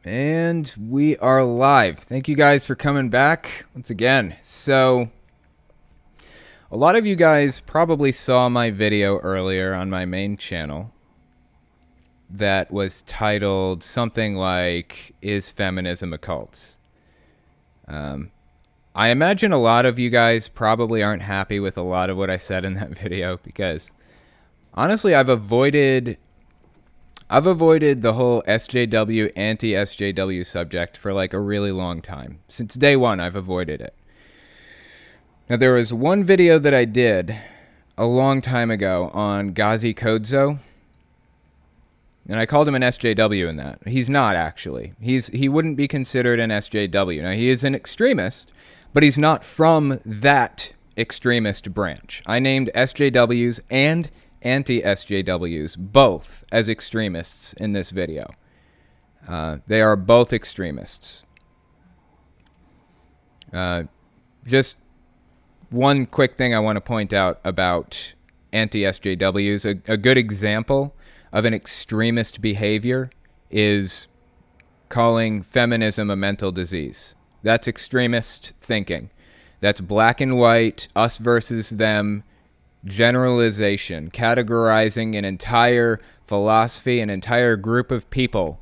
And we are live. Thank you guys for coming back once again. So, a lot of you guys probably saw my video earlier on my main channel that was titled something like, "Is Feminism a Cult?" I imagine a lot of you guys probably aren't happy with a lot of what I said in that video because, honestly, I've avoided the whole SJW, anti-SJW subject for like a really long time. Since day one, I've avoided it. Now, there was one video that I did a long time ago on Ghazi Kodzo, and I called him an SJW in that. He's not, actually. He wouldn't be considered an SJW. Now, he is an extremist, but he's not from that extremist branch. I named SJWs and anti-SJWs, both as extremists in this video. They are both extremists. Just one quick thing I want to point out about anti-SJWs. A good example of an extremist behavior is calling feminism a mental disease. That's extremist thinking. That's black and white, us versus them, generalization, categorizing an entire philosophy, an entire group of people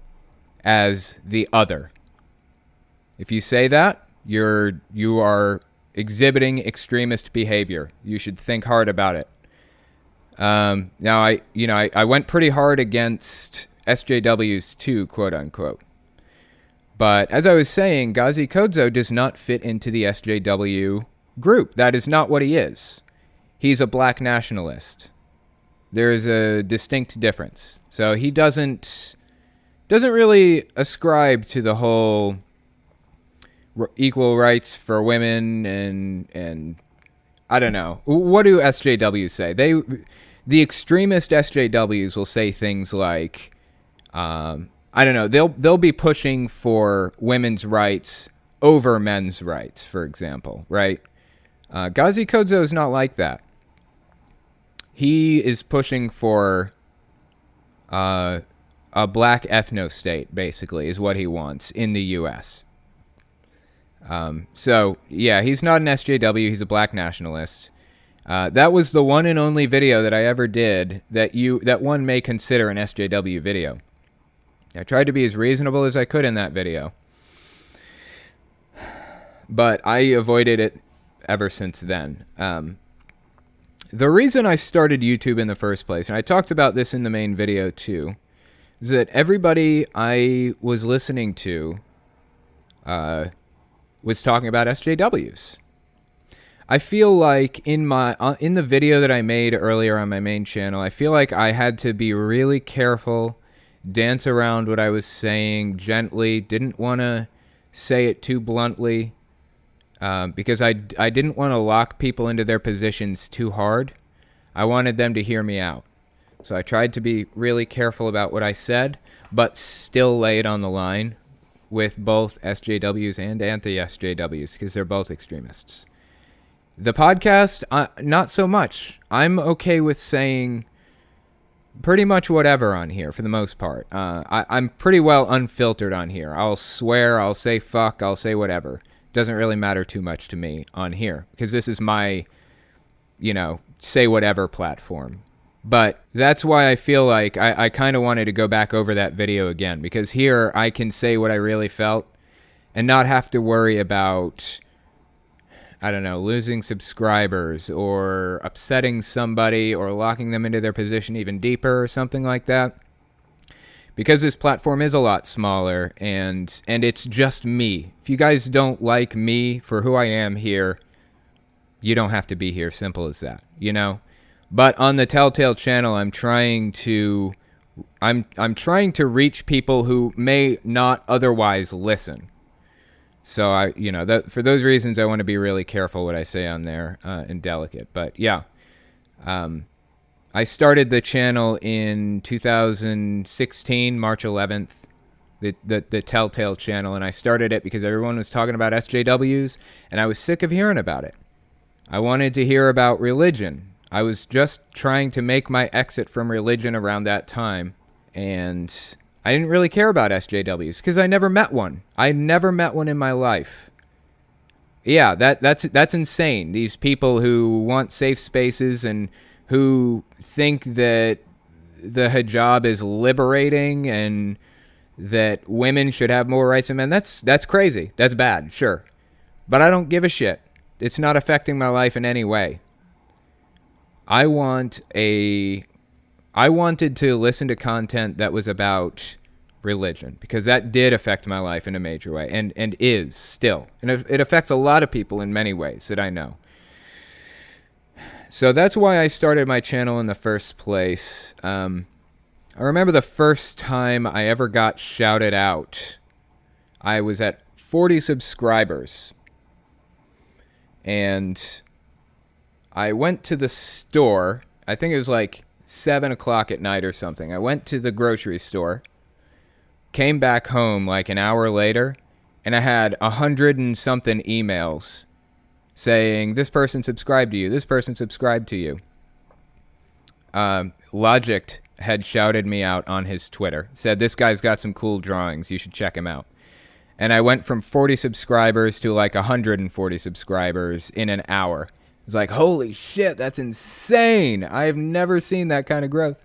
as the other. If you say that, you are exhibiting extremist behavior. You should think hard about it. Now, I went pretty hard against SJWs too, quote unquote. But as I was saying, Ghazi Kodzo does not fit into the SJW group. That is not what he is. He's a black nationalist. There is a distinct difference. So he doesn't really ascribe to the whole equal rights for women and I don't know. What do SJWs say? The extremist SJWs will say things like, I don't know. They'll be pushing for women's rights over men's rights, for example, right? Ghazi Kodzo is not like that. He is pushing for a black ethno-state, basically, is what he wants in the U.S. So, yeah, he's not an SJW. He's a black nationalist. That was the one and only video that I ever did that one may consider an SJW video. I tried to be as reasonable as I could in that video. But I avoided it ever since then. The reason I started YouTube in the first place, and I talked about this in the main video too, is that everybody I was listening to was talking about SJWs. I feel like in the video that I made earlier on my main channel, I feel like I had to be really careful, dance around what I was saying gently, didn't want to say it too bluntly, because I didn't want to lock people into their positions too hard. I wanted them to hear me out. So I tried to be really careful about what I said, but still lay it on the line with both SJWs and anti-SJWs, because they're both extremists. The podcast, not so much. I'm okay with saying pretty much whatever on here for the most part. I'm pretty well unfiltered on here. I'll swear, I'll say fuck, I'll say whatever. Doesn't really matter too much to me on here because this is my, say whatever platform. But that's why I feel like I kind of wanted to go back over that video again, because here I can say what I really felt and not have to worry about, I don't know, losing subscribers or upsetting somebody or locking them into their position even deeper or something like that. Because this platform is a lot smaller and it's just me. If you guys don't like me for who I am here, you don't have to be here. Simple as that, But on the Telltale channel, I'm trying to reach people who may not otherwise listen. So for those reasons, I want to be really careful what I say on there and delicate. But yeah. I started the channel in 2016, March 11th, the Telltale channel, and I started it because everyone was talking about SJWs, and I was sick of hearing about it. I wanted to hear about religion. I was just trying to make my exit from religion around that time, and I didn't really care about SJWs because I never met one. I never met one in my life. Yeah, that's insane. These people who want safe spaces and who think that the hijab is liberating and that women should have more rights than men. That's crazy. That's bad, sure. But I don't give a shit. It's not affecting my life in any way. I wanted to listen to content that was about religion, because that did affect my life in a major way, and is still. And it affects a lot of people in many ways that I know. So that's why I started my channel in the first place. I remember the first time I ever got shouted out. I was at 40 subscribers. And I went to the store. I think it was like 7 o'clock at night or something. I went to the grocery store. Came back home like an hour later, and I had 100 and something emails saying, this person subscribed to you, this person subscribed to you. Logic had shouted me out on his Twitter, said, this guy's got some cool drawings, you should check him out. And I went from 40 subscribers to like 140 subscribers in an hour. It's like, holy shit, that's insane. I have never seen that kind of growth.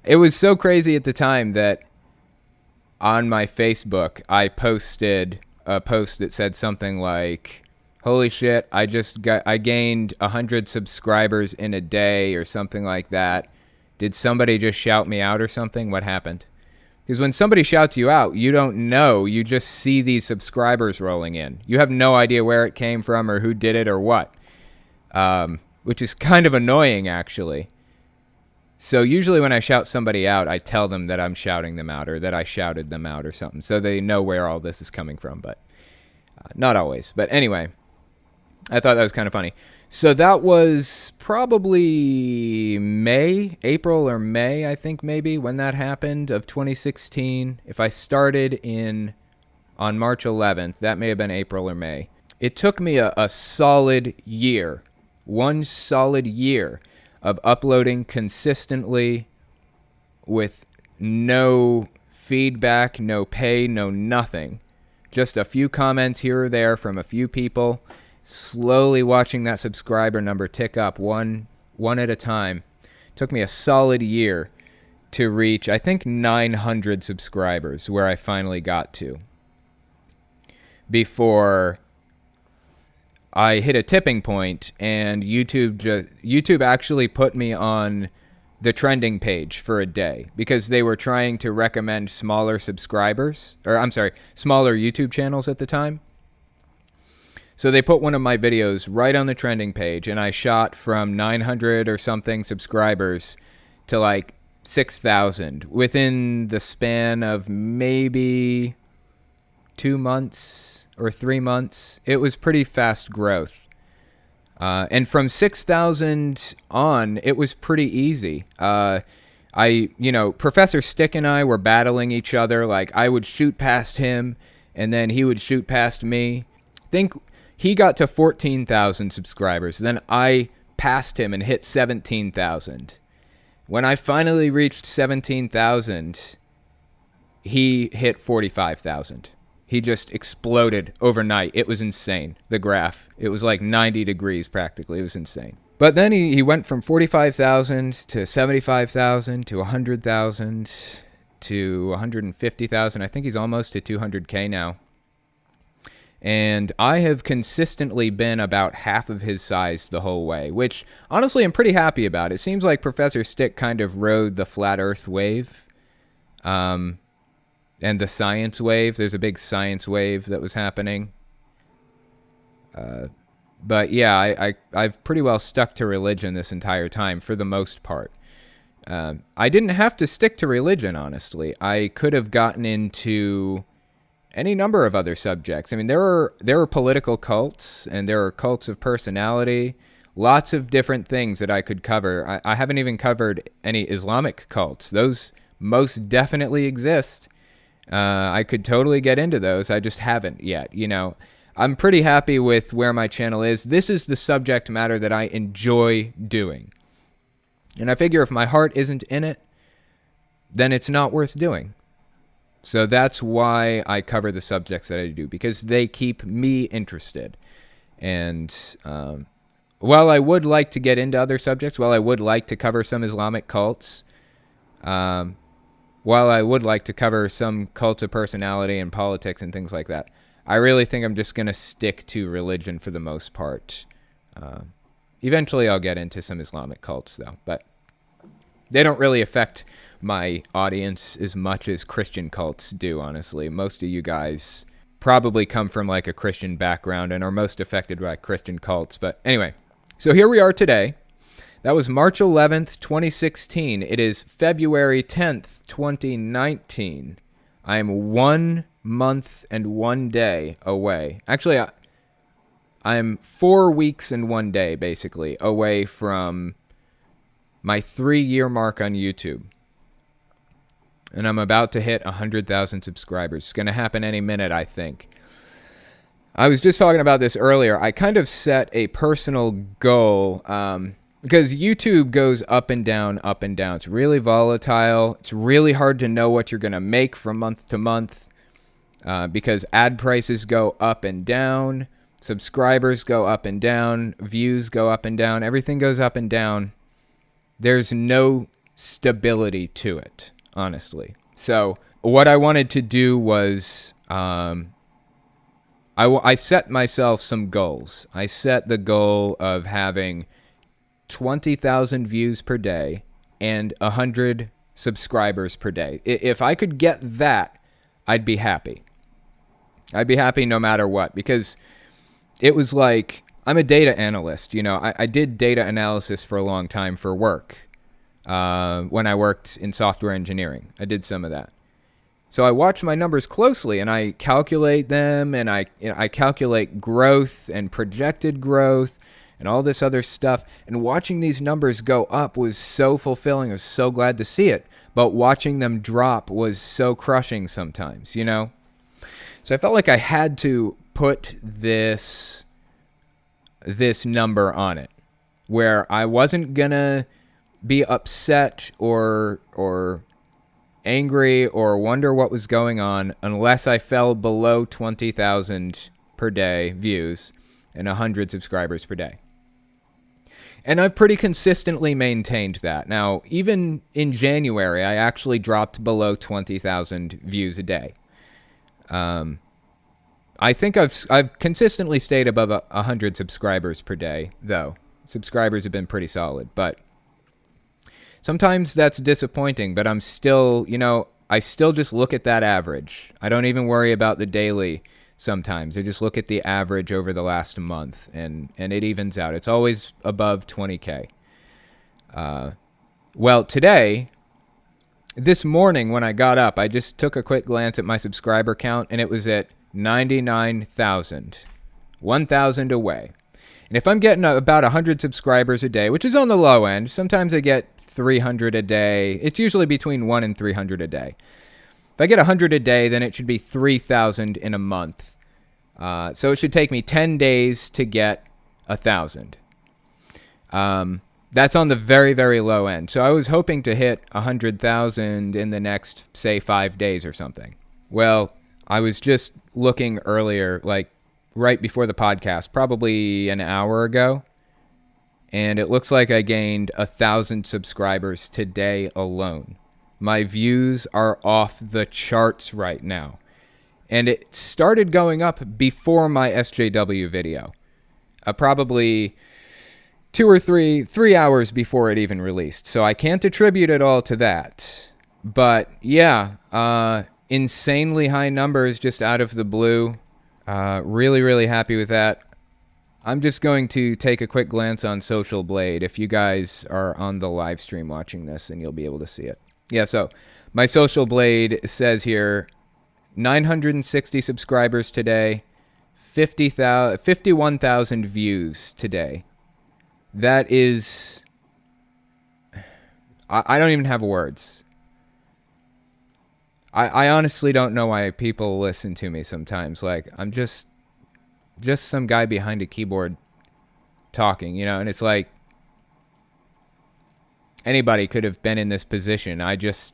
It was so crazy at the time that on my Facebook, I posted a post that said something like, holy shit, I gained 100 subscribers in a day or something like that. Did somebody just shout me out or something? What happened? Because when somebody shouts you out, you don't know. You just see these subscribers rolling in. You have no idea where it came from or who did it or what, which is kind of annoying, actually. So usually when I shout somebody out, I tell them that I'm shouting them out or that I shouted them out or something, so they know where all this is coming from, but not always. But anyway, I thought that was kind of funny. So that was probably April or May, I think maybe, when that happened, of 2016. If I started on March 11th, that may have been April or May. It took me a solid year, one solid year, of uploading consistently with no feedback, no pay, no nothing. Just a few comments here or there from a few people, slowly watching that subscriber number tick up one at a time. It took me a solid year to reach, I think, 900 subscribers, where I finally got to, before I hit a tipping point, and YouTube actually put me on the trending page for a day, because they were trying to recommend smaller smaller YouTube channels at the time. So they put one of my videos right on the trending page, and I shot from 900 or something subscribers to like 6,000 within the span of maybe 2 months or 3 months. It was pretty fast growth. And from 6,000 on, it was pretty easy. Professor Stick and I were battling each other. Like, I would shoot past him, and then he would shoot past me. I think he got to 14,000 subscribers. Then I passed him and hit 17,000. When I finally reached 17,000, he hit 45,000. He just exploded overnight. It was insane, the graph. It was like 90 degrees practically. It was insane. But then he went from 45,000 to 75,000 to 100,000 to 150,000. I think he's almost to 200K now. And I have consistently been about half of his size the whole way, which honestly I'm pretty happy about. It seems like Professor Stick kind of rode the flat earth wave. And the science wave. There's a big science wave that was happening. But yeah, I've pretty well stuck to religion this entire time, for the most part. I didn't have to stick to religion, honestly. I could have gotten into any number of other subjects. I mean, there are political cults, and there are cults of personality. Lots of different things that I could cover. I haven't even covered any Islamic cults. Those most definitely exist. I could totally get into those. I just haven't yet. I'm pretty happy with where my channel is. This is the subject matter that I enjoy doing. And I figure if my heart isn't in it, then it's not worth doing. So that's why I cover the subjects that I do, because they keep me interested. And while I would like to get into other subjects, while I would like to cover some Islamic cults, while I would like to cover some cults of personality and politics and things like that, I really think I'm just going to stick to religion for the most part. Eventually I'll get into some Islamic cults, though, but they don't really affect my audience as much as Christian cults do, honestly. Most of you guys probably come from like a Christian background and are most affected by Christian cults. But anyway, so here we are today. That was March 11th, 2016. It is February 10th, 2019. I am 1 month and 1 day away. Actually, I'm 4 weeks and 1 day, basically, away from my 3-year mark on YouTube. And I'm about to hit 100,000 subscribers. It's going to happen any minute, I think. I was just talking about this earlier. I kind of set a personal goal, because YouTube goes up and down, up and down. It's really volatile. It's really hard to know what you're going to make from month to month, because ad prices go up and down, subscribers go up and down, views go up and down, everything goes up and down. There's no stability to it, honestly. So what I wanted to do was I set myself some goals. I set the goal of having 20,000 views per day and 100 subscribers per day. If I could get that, I'd be happy. I'd be happy no matter what, because it was like, I'm a data analyst. You know, I did data analysis for a long time for work. When I worked in software engineering, I did some of that. So I watch my numbers closely, and I calculate them, and I calculate growth and projected growth and all this other stuff. And watching these numbers go up was so fulfilling. I was so glad to see it. But watching them drop was so crushing sometimes, you know? So I felt like I had to put this number on it, where I wasn't gonna be upset or angry or wonder what was going on unless I fell below 20,000 per day views and 100 subscribers per day. And I've pretty consistently maintained that. Now, even in January, I actually dropped below 20,000 views a day. I think I've consistently stayed above 100 subscribers per day, though. Subscribers have been pretty solid, but sometimes that's disappointing, but I'm still, I still just look at that average. I don't even worry about the daily sometimes. I just look at the average over the last month, and it evens out. It's always above 20K. Well, today, this morning when I got up, I just took a quick glance at my subscriber count, and it was at 99,000. 1,000 away. And if I'm getting about 100 subscribers a day, which is on the low end, sometimes I get 300 a day. It's usually between 1 and 300 a day. If I get 100 a day, then it should be 3,000 in a month. So it should take me 10 days to get 1,000. That's on the very, very low end. So I was hoping to hit 100,000 in the next, say, 5 days or something. Well, I was just looking earlier, like right before the podcast, probably an hour ago, and it looks like I gained 1,000 subscribers today alone. My views are off the charts right now. And it started going up before my SJW video. Probably 2 or 3 hours before it even released. So I can't attribute it all to that. But yeah, insanely high numbers just out of the blue. Really, really happy with that. I'm just going to take a quick glance on Social Blade. If you guys are on the live stream watching this, and you'll be able to see it. Yeah, so my Social Blade says here, 960 subscribers today, 51,000 views today. That is... I don't even have words. I honestly don't know why people listen to me sometimes. Like, I'm just some guy behind a keyboard talking, and it's like, Anybody could have been in this position. I just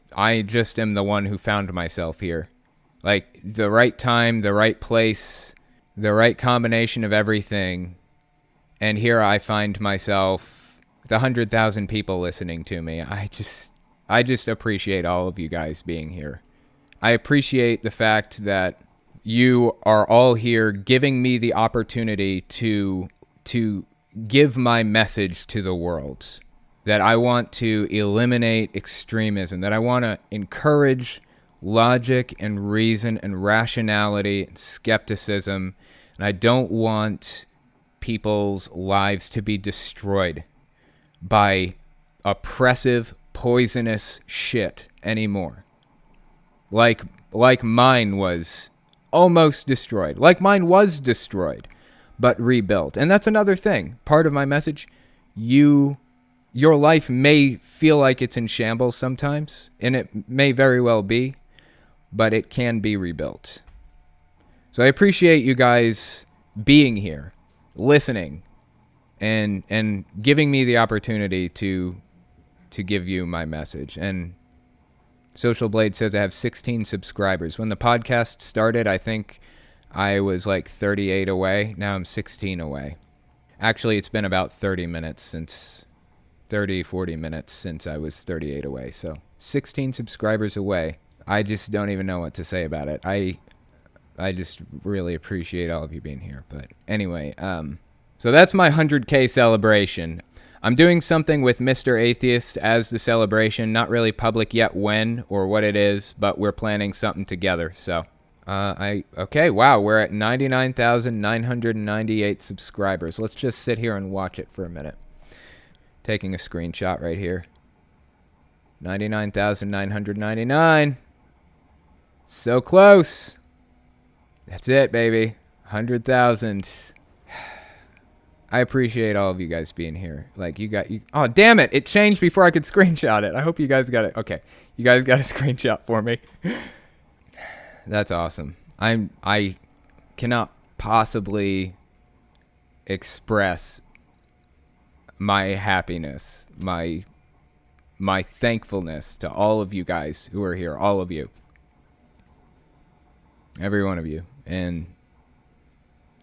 am the one who found myself here. Like, the right time, the right place, the right combination of everything. And here I find myself with 100,000 people listening to me. I just appreciate all of you guys being here. I appreciate the fact that you are all here giving me the opportunity to give my message to the world. That I want to eliminate extremism. That I want to encourage logic and reason and rationality and skepticism. And I don't want people's lives to be destroyed by oppressive, poisonous shit anymore. Like mine was almost destroyed. Like mine was destroyed, but rebuilt. And that's another thing. Part of my message, your life may feel like it's in shambles sometimes, and it may very well be, but it can be rebuilt. So I appreciate you guys being here, listening, and giving me the opportunity to give you my message. And Social Blade says I have 16 subscribers. When the podcast started, I think I was like 38 away. Now I'm 16 away. Actually, it's been about 40 minutes since I was 38 away. So 16 subscribers away. I just don't even know what to say about it. I just really appreciate all of you being here. But anyway, so that's my 100K celebration. I'm doing something with Mr. Atheist as the celebration. Not really public yet when or what it is, but we're planning something together. So, okay, wow, we're at 99,998 subscribers. Let's just sit here and watch it for a minute. Taking a screenshot right here. 99,999. So close. That's it, baby. 100,000. I appreciate all of you guys being here. Like, you. Oh, damn it. It changed before I could screenshot it. I hope you guys got it. Okay. You guys got a screenshot for me. That's awesome. I cannot possibly express my happiness, my thankfulness to all of you guys who are here. All of you. Every one of you. And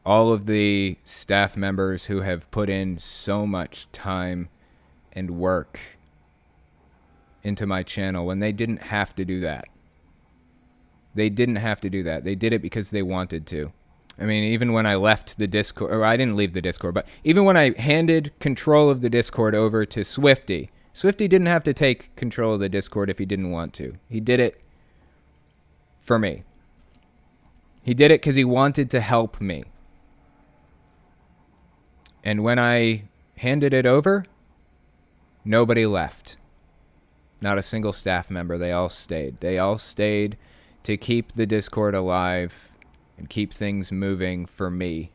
all of the staff members who have put in so much time and work into my channel when they didn't have to do that. They didn't have to do that. They did it because they wanted to. I mean, even when I left the Discord, or I didn't leave the Discord, but even when I handed control of the Discord over to Swifty, Swifty didn't have to take control of the Discord if he didn't want to. He did it for me. He did it because he wanted to help me. And when I handed it over, nobody left. Not a single staff member. They all stayed. They all stayed to keep the Discord alive and keep things moving for me,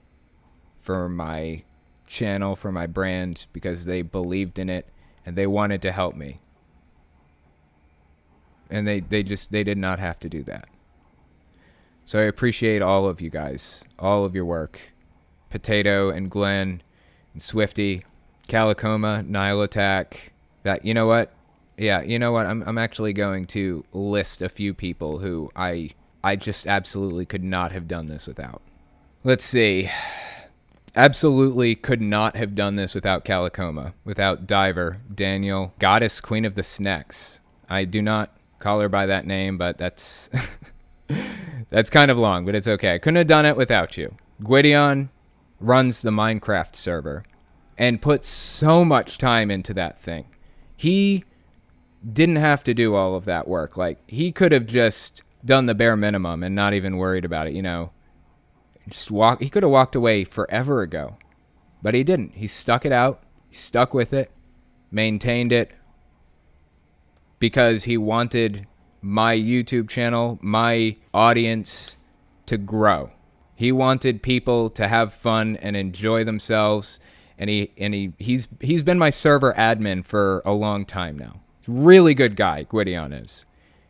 for my channel, for my brand, because they believed in it and they wanted to help me. And they did not have to do that. So I appreciate all of you guys, all of your work. Potato and Glenn and Swifty, Calicoma, Nile Attack. That, you know what? Yeah, you know what? I'm actually going to list a few people who I just absolutely could not have done this without. Let's see. Absolutely could not have done this without Calicoma, without Diver, Daniel, Goddess Queen of the Snacks. I do not call her by that name, but that's that's kind of long, but it's okay. I couldn't have done it without you. Gwydion runs the Minecraft server and put so much time into that thing. He didn't have to do all of that work. Like, he could have just done the bare minimum and not even worried about it, you know. He could have walked away forever ago, but he didn't. He stuck it out. He stuck with it, maintained it, because he wanted my YouTube channel, my audience to grow. He wanted people to have fun and enjoy themselves, and he's been my server admin for a long time now. He's a really good guy, Gwydion is.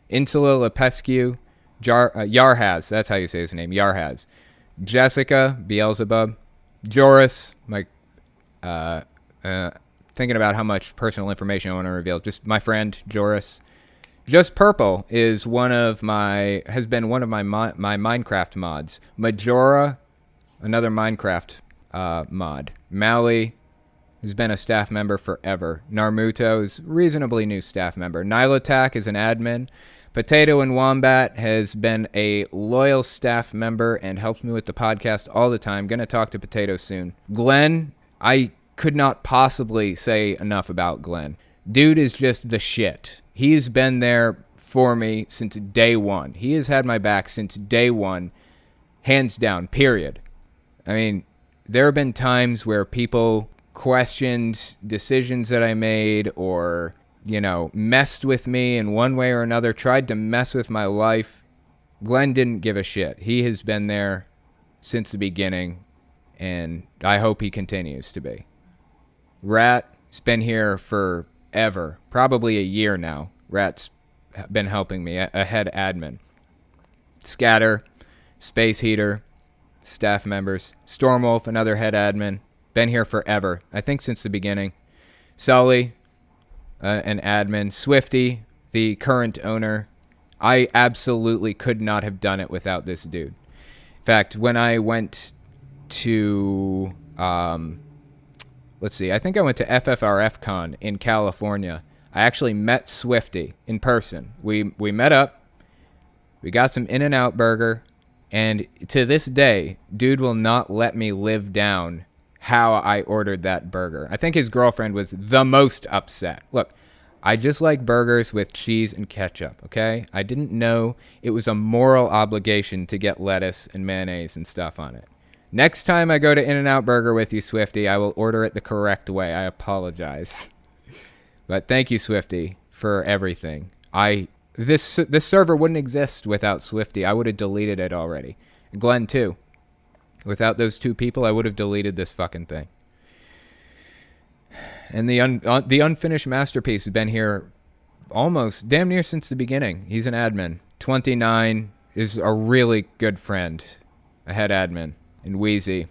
Insula Lepescu, Yarhaz, that's how you say his name, Yarhaz. Jessica, Beelzebub, Joris, thank thinking about how much personal information I want to reveal. Just my friend Joris. Just Purple has been one of my Minecraft mods. Majora, another Minecraft mod. Mally has been a staff member forever. Narmuto is reasonably new staff member. Nilatak is an admin. Potato and Wombat has been a loyal staff member and helps me with the podcast all the time. Gonna talk to Potato soon. Glenn, I could not possibly say enough about Glenn. Dude is just the shit. He's been there for me since day one. He has had my back since day one, hands down, period. I mean, there have been times where people questioned decisions that I made or, messed with me in one way or another, tried to mess with my life. Glenn didn't give a shit. He has been there since the beginning, and I hope he continues to be. Rat's been here forever, probably a year now. Rat's been helping me, a head admin. Scatter, Space Heater, staff members. Stormwolf, another head admin. Been here forever, I think since the beginning. Sully, an admin. Swifty, the current owner. I absolutely could not have done it without this dude. In fact, when I went to, I think I went to FFRFCon in California. I actually met Swifty in person. We met up. We got some In-N-Out burger. And to this day, dude will not let me live down how I ordered that burger. I think his girlfriend was the most upset. Look, I just like burgers with cheese and ketchup, okay? I didn't know it was a moral obligation to get lettuce and mayonnaise and stuff on it. Next time I go to In-N-Out Burger with you, Swifty, I will order it the correct way. I apologize. But thank you, Swifty, for everything. This server wouldn't exist without Swifty. I would have deleted it already. Glenn, too. Without those two people, I would have deleted this fucking thing. And the unfinished masterpiece has been here almost damn near since the beginning. He's an admin. 29 is a really good friend. A head admin. And Wheezy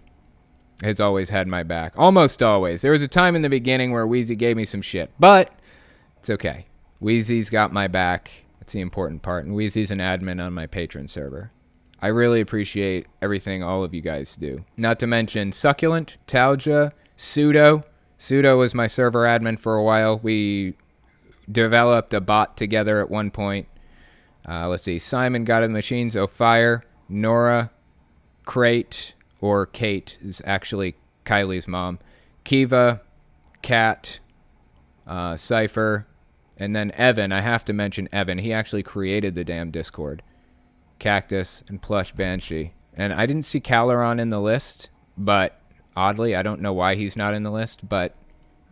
has always had my back. Almost always. There was a time in the beginning where Wheezy gave me some shit. But it's okay. Wheezy's got my back. That's the important part. And Wheezy's an admin on my patron server. I really appreciate everything all of you guys do. Not to mention Succulent, Tauja, Pseudo. Pseudo was my server admin for a while. We developed a bot together at one point. Let's see. Simon got in the machines. O'Fire, Nora, Crate, or Kate is actually Kylie's mom. Kiva, Kat, Cypher, and then Evan. I have to mention Evan. He actually created the damn Discord. Cactus and Plush Banshee. And I didn't see Caloron in the list, but oddly, I don't know why he's not in the list, but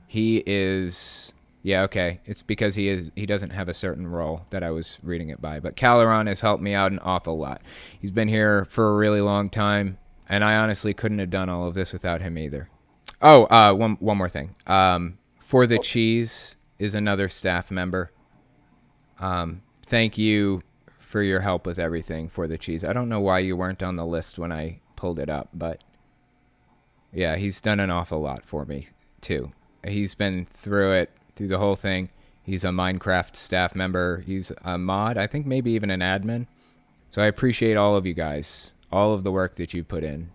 he is... Yeah, okay. It's because he doesn't have a certain role that I was reading it by. But Caloron has helped me out an awful lot. He's been here for a really long time, and I honestly couldn't have done all of this without him either. Oh, one more thing. For the Cheese is another staff member. Thank you for your help with everything, For the Cheese. I don't know why you weren't on the list when I pulled it up, but yeah, he's done an awful lot for me, too. He's been through the whole thing. He's a Minecraft staff member. He's a mod, I think maybe even an admin. So I appreciate all of you guys, all of the work that you put in,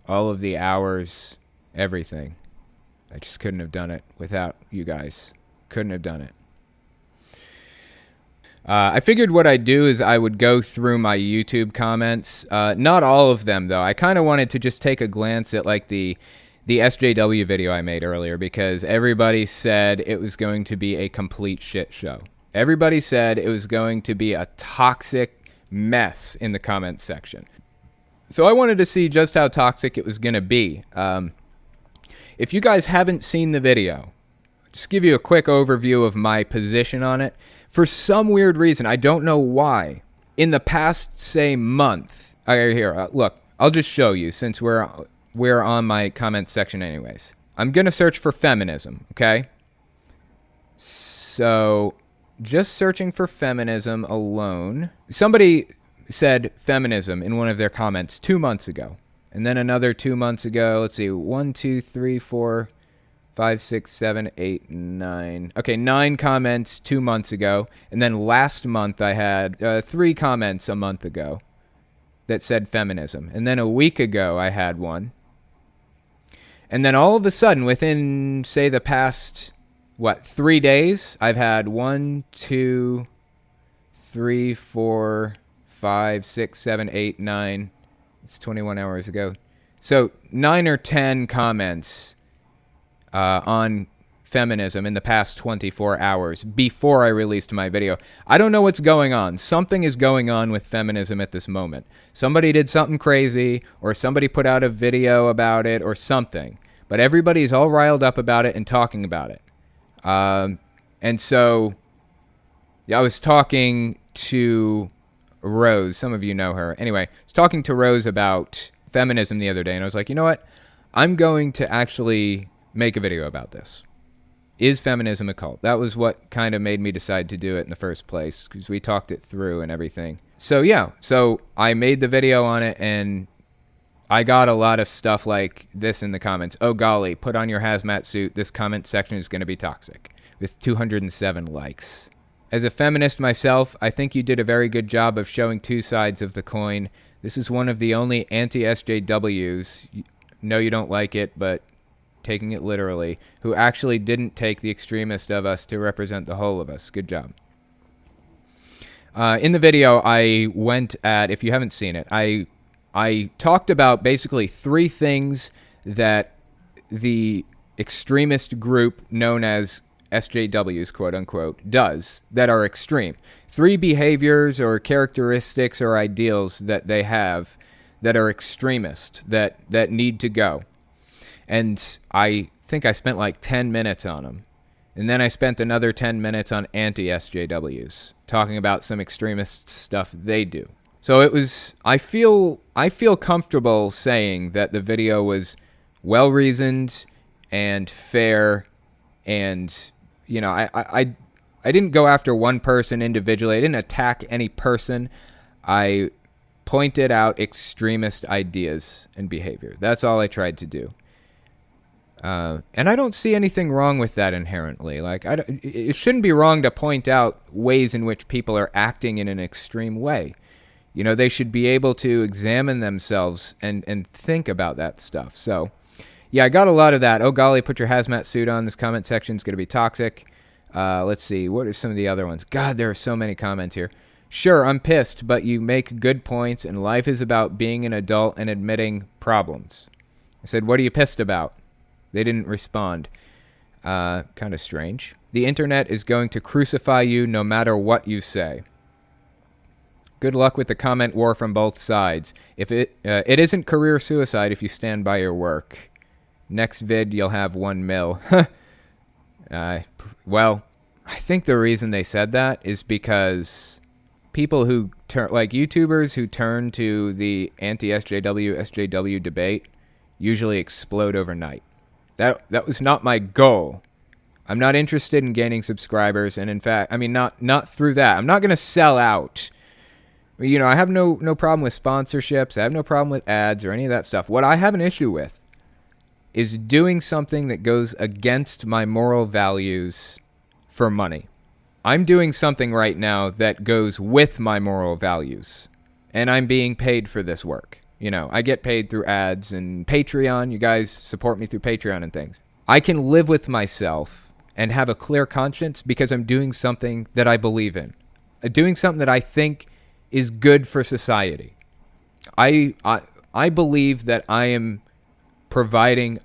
all of the hours, everything. I just couldn't have done it without you guys. Couldn't have done it. I figured what I'd do is I would go through my YouTube comments. Not all of them, though. I kind of wanted to just take a glance at like the SJW video I made earlier, because everybody said it was going to be a complete shit show. Everybody said it was going to be a toxic mess in the comments section. So I wanted to see just how toxic it was going to be. If you guys haven't seen the video, just give you a quick overview of my position on it. For some weird reason, I don't know why, in the past, say, month... Here, look, I'll just show you, since we're on my comments section anyways. I'm going to search for feminism, okay? So, just searching for feminism alone. Somebody said feminism in one of their comments 2 months ago. And then another 2 months ago. Let's see, 1, 2, 3, 4, 5, 6, 7, 8, 9. Okay, 9 comments 2 months ago. And then last month I had 3 comments a month ago that said feminism. And then a week ago I had one. And then all of a sudden, within, say, the past, 3 days, I've had 1, 2, 3, 4, 5, 6, 7, 8, 9. It's 21 hours ago. So 9 or 10 comments on feminism in the past 24 hours before I released my video. I don't know what's going on. Something is going on with feminism at this moment. Somebody did something crazy, or somebody put out a video about it, or something. But everybody's all riled up about it and talking about it. And so I was talking to Rose. Some of you know her. Anyway, I was talking to Rose about feminism the other day, and I was like, you know what? I'm going to actually make a video about this. Is feminism a cult? That was what kind of made me decide to do it in the first place, because we talked it through and everything. So yeah, so I made the video on it, and I got a lot of stuff like this in the comments. Oh golly, put on your hazmat suit. This comment section is going to be toxic, with 207 likes. As a feminist myself, I think you did a very good job of showing two sides of the coin. This is one of the only anti-SJWs, no you don't like it, but taking it literally, who actually didn't take the extremist of us to represent the whole of us. Good job. In the video, I went at, if you haven't seen it, I talked about basically 3 things that the extremist group known as SJWs, quote unquote, does that are extreme. 3 behaviors or characteristics or ideals that they have that are extremist, that need to go. And I think I spent like 10 minutes on them. And then I spent another 10 minutes on anti-SJWs, talking about some extremist stuff they do. So it was, I feel comfortable saying that the video was well-reasoned and fair, and, you know, I didn't go after one person individually. I didn't attack any person. I pointed out extremist ideas and behavior. That's all I tried to do. And I don't see anything wrong with that inherently. Like, it shouldn't be wrong to point out ways in which people are acting in an extreme way. You know, they should be able to examine themselves and think about that stuff. So, yeah, I got a lot of that. Oh, golly, put your hazmat suit on. This comment section is going to be toxic. Let's see. What are some of the other ones? God, there are so many comments here. Sure, I'm pissed, but you make good points, and life is about being an adult and admitting problems. I said, what are you pissed about? They didn't respond. Kind of strange. The internet is going to crucify you no matter what you say. Good luck with the comment war from both sides. If it isn't career suicide if you stand by your work. Next vid, you'll have 1 mil. Well, I think the reason they said that is because people who turn, like YouTubers who turn to the anti-SJW, SJW debate usually explode overnight. That was not my goal. I'm not interested in gaining subscribers, and in fact, I mean, not through that. I'm not going to sell out. You know, I have no problem with sponsorships. I have no problem with ads or any of that stuff. What I have an issue with is doing something that goes against my moral values for money. I'm doing something right now that goes with my moral values, and I'm being paid for this work. You know, I get paid through ads and Patreon. You guys support me through Patreon and things. I can live with myself and have a clear conscience because I'm doing something that I believe in. Doing something that I think is good for society. I believe that I am providing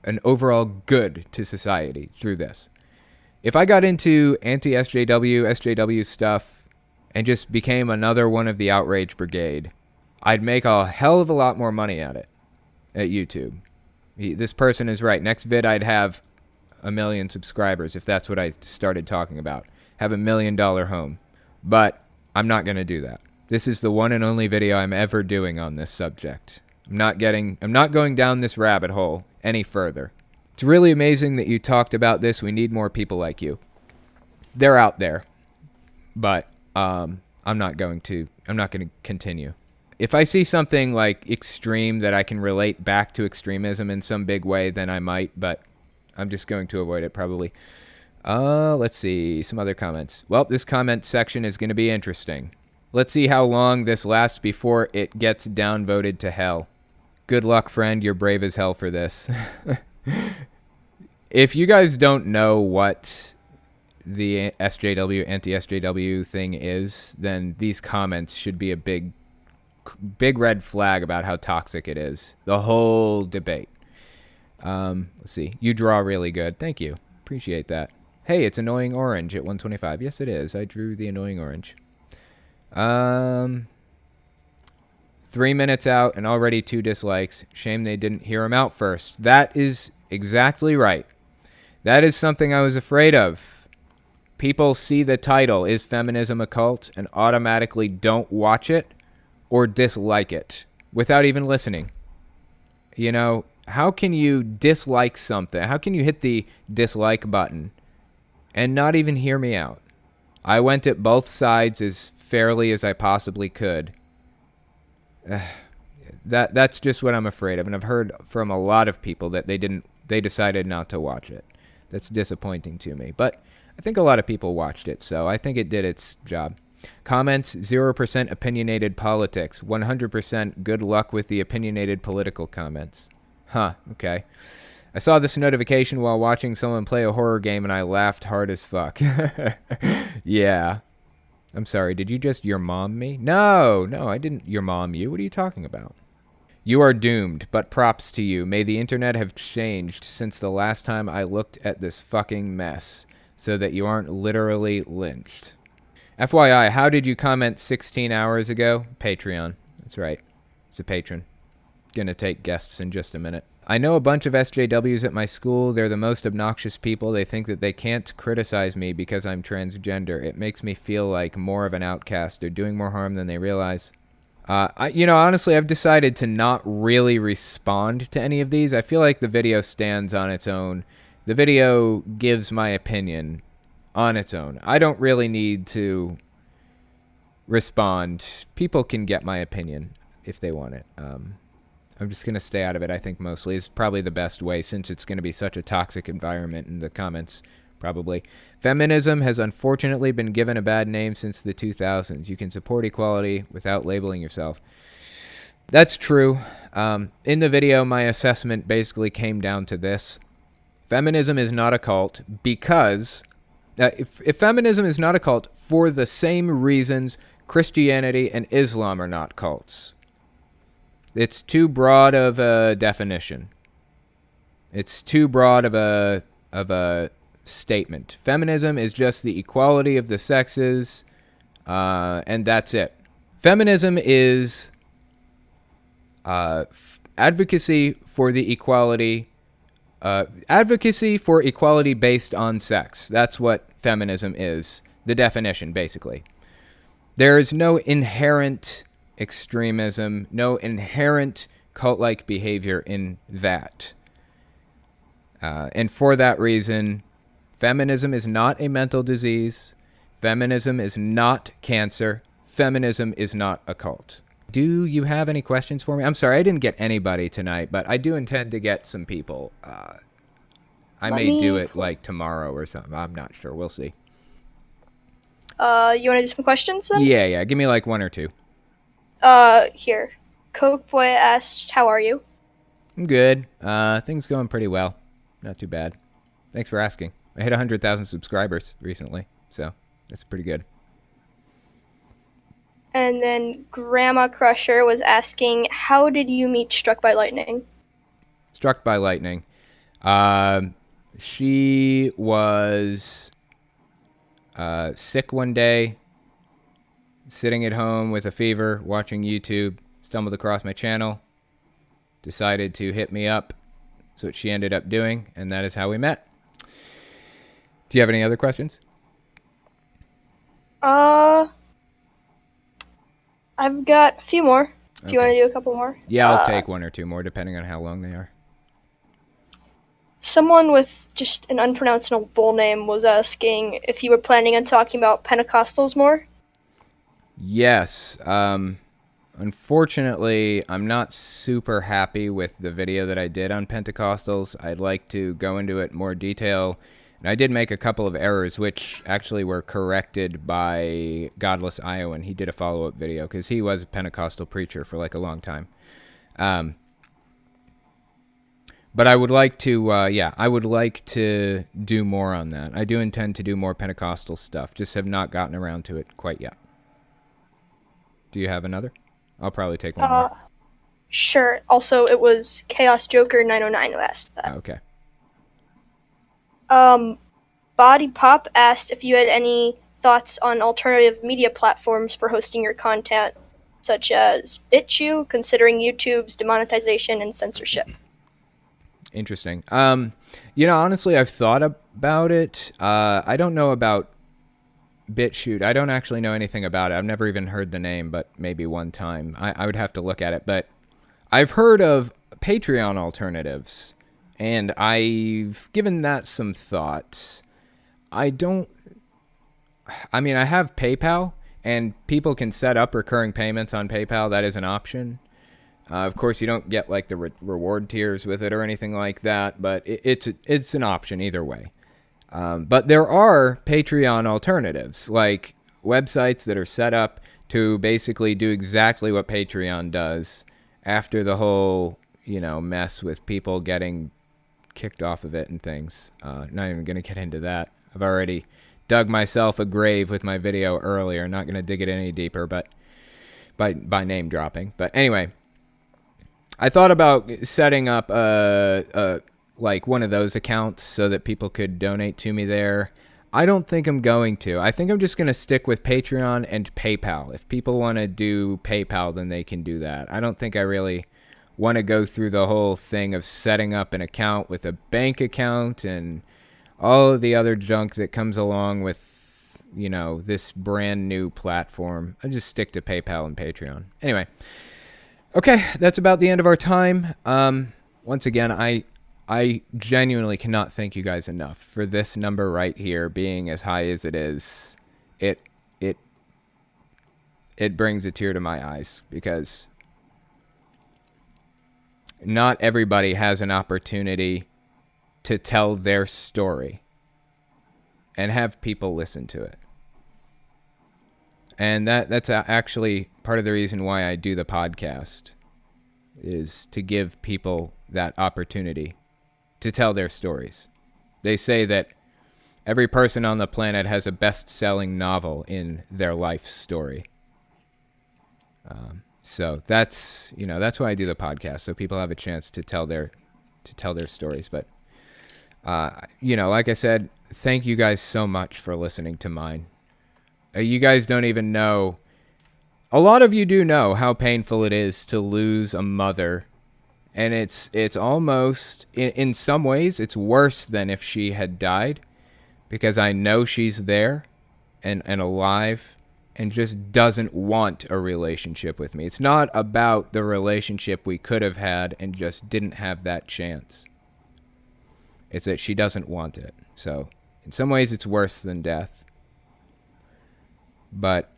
an overall good to society through this. If I got into anti-SJW, SJW stuff, and just became another one of the outrage brigade, I'd make a hell of a lot more money at it, at YouTube. This person is right. Next vid, I'd have 1 million subscribers if that's what I started talking about. Have $1 million home. But I'm not going to do that. This is the one and only video I'm ever doing on this subject. I'm not going down this rabbit hole any further. It's really amazing that you talked about this. We need more people like you. They're out there. But I'm not going to continue. If I see something like extreme that I can relate back to extremism in some big way, then I might, but I'm just going to avoid it probably. Let's see. Some other comments. Well, this comment section is going to be interesting. Let's see how long this lasts before it gets downvoted to hell. Good luck, friend. You're brave as hell for this. If you guys don't know what the SJW, anti-SJW thing is, then these comments should be a big red flag about how toxic it is. The whole debate. Let's see. You draw really good. Thank you. Appreciate that. Hey, it's annoying orange at 125. Yes, it is. I drew the annoying orange. 3 minutes out and already 2 dislikes. Shame they didn't hear him out first. That is exactly right. That is something I was afraid of. People see the title, Is Feminism a Cult? And automatically don't watch it or dislike it without even listening. You know, how can you dislike something? How can you hit the dislike button and not even hear me out? I went at both sides as fairly as I possibly could. That's just what I'm afraid of, and I've heard from a lot of people that they decided not to watch it. That's disappointing to me, but I think a lot of people watched it, so I think it did its job. Comments, 0% opinionated politics, 100% good luck with the opinionated political comments. Huh, okay. I saw this notification while watching someone play a horror game and I laughed hard as fuck. Yeah. I'm sorry, did you just your mom me? No, I didn't your mom you. What are you talking about? You are doomed, but props to you. May the internet have changed since the last time I looked at this fucking mess so that you aren't literally lynched. FYI, how did you comment 16 hours ago? Patreon. That's right. It's a patron. Gonna take guests in just a minute. I know a bunch of SJWs at my school. They're the most obnoxious people. They think that they can't criticize me because I'm transgender. It makes me feel like more of an outcast. They're doing more harm than they realize. Honestly, I've decided to not really respond to any of these. I feel like the video stands on its own. The video gives my opinion on its own. I don't really need to respond. People can get my opinion if they want it. I'm just going to stay out of it, I think, mostly. It's probably the best way since it's going to be such a toxic environment in the comments, probably. Feminism has unfortunately been given a bad name since the 2000s. You can support equality without labeling yourself. That's true. In the video, my assessment basically came down to this. Feminism is not a cult because... if feminism is not a cult for the same reasons Christianity and Islam are not cults. It's too broad of a definition. It's too broad of a statement. Feminism is just the equality of the sexes, and that's it. Feminism is advocacy for the equality, advocacy for equality based on sex. That's what feminism is. The definition, basically. There is no inherent extremism, no inherent cult-like behavior in that. And for that reason, feminism is not a mental disease. Feminism is not cancer. Feminism is not a cult. Do you have any questions for me? I'm sorry, I didn't get anybody tonight, but I do intend to get some people. I may do it like tomorrow or something. I'm not sure. We'll see. You want to do some questions then? Yeah. Give me like 1 or 2. Here. Coke Boy asked, how are you? I'm good. Things going pretty well. Not too bad. Thanks for asking. I hit 100,000 subscribers recently, so that's pretty good. And then Grandma Crusher was asking, how did you meet Struck by Lightning? Struck by lightning. She was sick one day, sitting at home with a fever, watching YouTube, stumbled across my channel, decided to hit me up. That's what she ended up doing, and that is how we met. Do you have any other questions? I've got a few more. If you want to do a couple more. Yeah, I'll take 1 or 2 more, depending on how long they are. Someone with just an unpronounceable name was asking if you were planning on talking about Pentecostals more. Yes. Unfortunately, I'm not super happy with the video that I did on Pentecostals. I'd like to go into it in more detail. And I did make a couple of errors, which actually were corrected by Godless Iowan. He did a follow-up video because he was a Pentecostal preacher for like a long time. But I would like to, I would like to do more on that. I do intend to do more Pentecostal stuff, just have not gotten around to it quite yet. Do you have another? I'll probably take one more. Sure. Also, it was Chaos Joker 909 who asked that. Okay. Body Pop asked if you had any thoughts on alternative media platforms for hosting your content, such as BitChute, considering YouTube's demonetization and censorship. Interesting. Honestly, I've thought about it. I don't know about BitChute. I don't actually know anything about it. I've never even heard the name, but maybe one time. I would have to look at it. But I've heard of Patreon alternatives, and I've given that some thought. I have PayPal, and people can set up recurring payments on PayPal. That is an option. Of course, you don't get like the reward tiers with it or anything like that, but it's an option either way. But there are Patreon alternatives, like websites that are set up to basically do exactly what Patreon does after the whole, mess with people getting kicked off of it and things. Not even going to get into that. I've already dug myself a grave with my video earlier. Not going to dig it any deeper, but by name dropping. But anyway, I thought about setting up like one of those accounts so that people could donate to me there. I don't think I'm going to. I think I'm just going to stick with Patreon and PayPal. If people want to do PayPal, then they can do that. I don't think I really want to go through the whole thing of setting up an account with a bank account and all of the other junk that comes along with, this brand new platform. I just stick to PayPal and Patreon. Anyway. Okay, that's about the end of our time. Once again, I genuinely cannot thank you guys enough for this number right here being as high as it is. It brings a tear to my eyes because not everybody has an opportunity to tell their story and have people listen to it. And that's actually part of the reason why I do the podcast, is to give people that opportunity to tell their stories. They say that every person on the planet has a best-selling novel in their life story. So that's why I do the podcast, so people have a chance to tell their stories. But like I said, thank you guys so much for listening to mine. You guys don't even know. A lot of you do know how painful it is to lose a mother. And it's almost, in some ways, it's worse than if she had died. Because I know she's there and alive and just doesn't want a relationship with me. It's not about the relationship we could have had and just didn't have that chance. It's that she doesn't want it. So, in some ways, it's worse than death. But,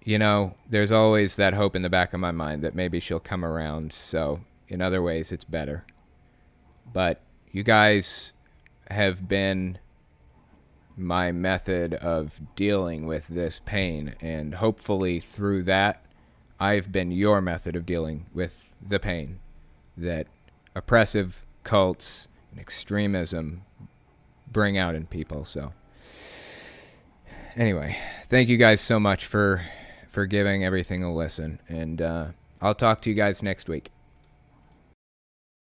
there's always that hope in the back of my mind that maybe she'll come around. So, in other ways, it's better. But you guys have been my method of dealing with this pain. And hopefully through that, I've been your method of dealing with the pain that oppressive cults and extremism bring out in people. So anyway, thank you guys so much for giving everything a listen, and I'll talk to you guys next week.